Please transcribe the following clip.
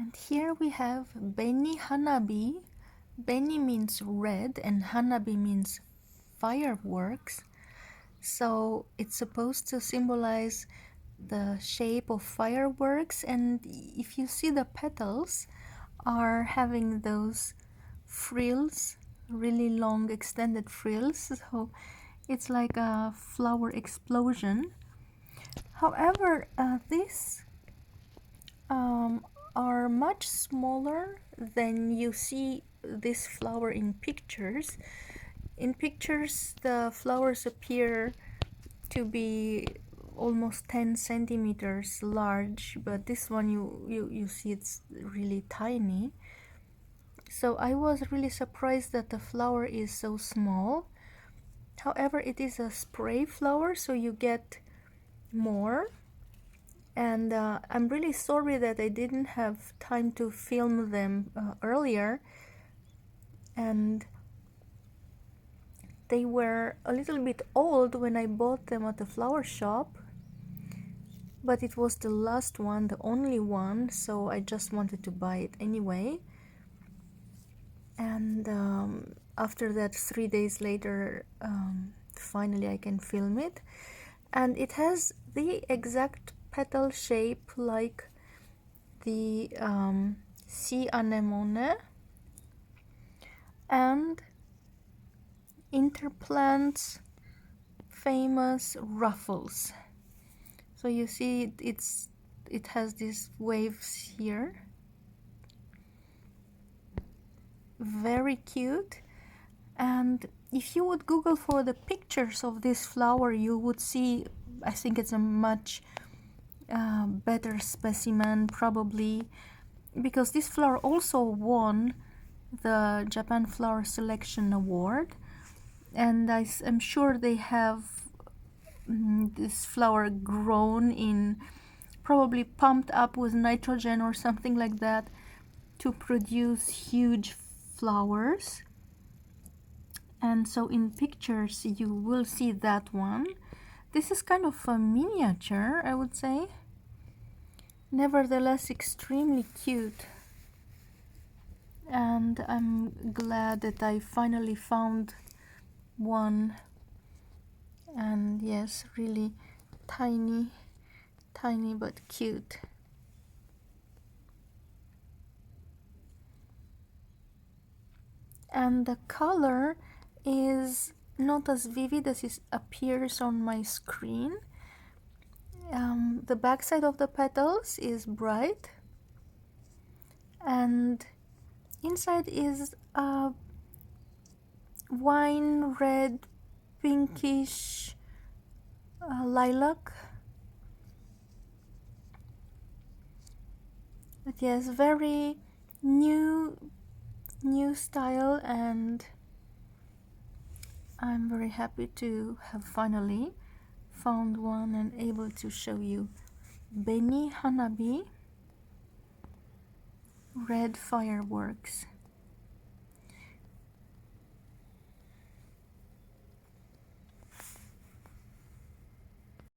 And here we have Benihanabi. Beni means red and Hanabi means fireworks. So it's supposed to symbolize the shape of fireworks, and if you see, the petals are having those frills, really long extended frills, so it's like a flower explosion. However, these are much smaller than you see this flower in pictures. In pictures, the flowers appear to be almost 10 centimeters large, but this one you see it's really tiny. So I was really surprised that the flower is so small. However, it is a spray flower, so you get more. And I'm really sorry that I didn't have time to film them earlier, and they were a little bit old when I bought them at the flower shop, but it was the last one, the only one, so I just wanted to buy it anyway. And after that, 3 days later, finally I can film it, and it has the exact petal shape like the Sea Anemone and Interplant's famous ruffles. So you see it has these waves here. Very cute. And if you would Google for the pictures of this flower, you would see, I think it's a much better specimen probably, because this flower also won the Japan Flower Selection Award, and I'm sure they have this flower grown in, probably pumped up with nitrogen or something like that to produce huge flowers. And so in pictures you will see that one. This is kind of a miniature, I would say. Nevertheless, extremely cute. And I'm glad that I finally found one. And yes, really tiny but cute. And the color is not as vivid as it appears on my screen. The backside of the petals is bright, and inside is a wine red, pinkish lilac. But yes, very new style, and I'm very happy to have finally found one and able to show you Benihanabi red fireworks.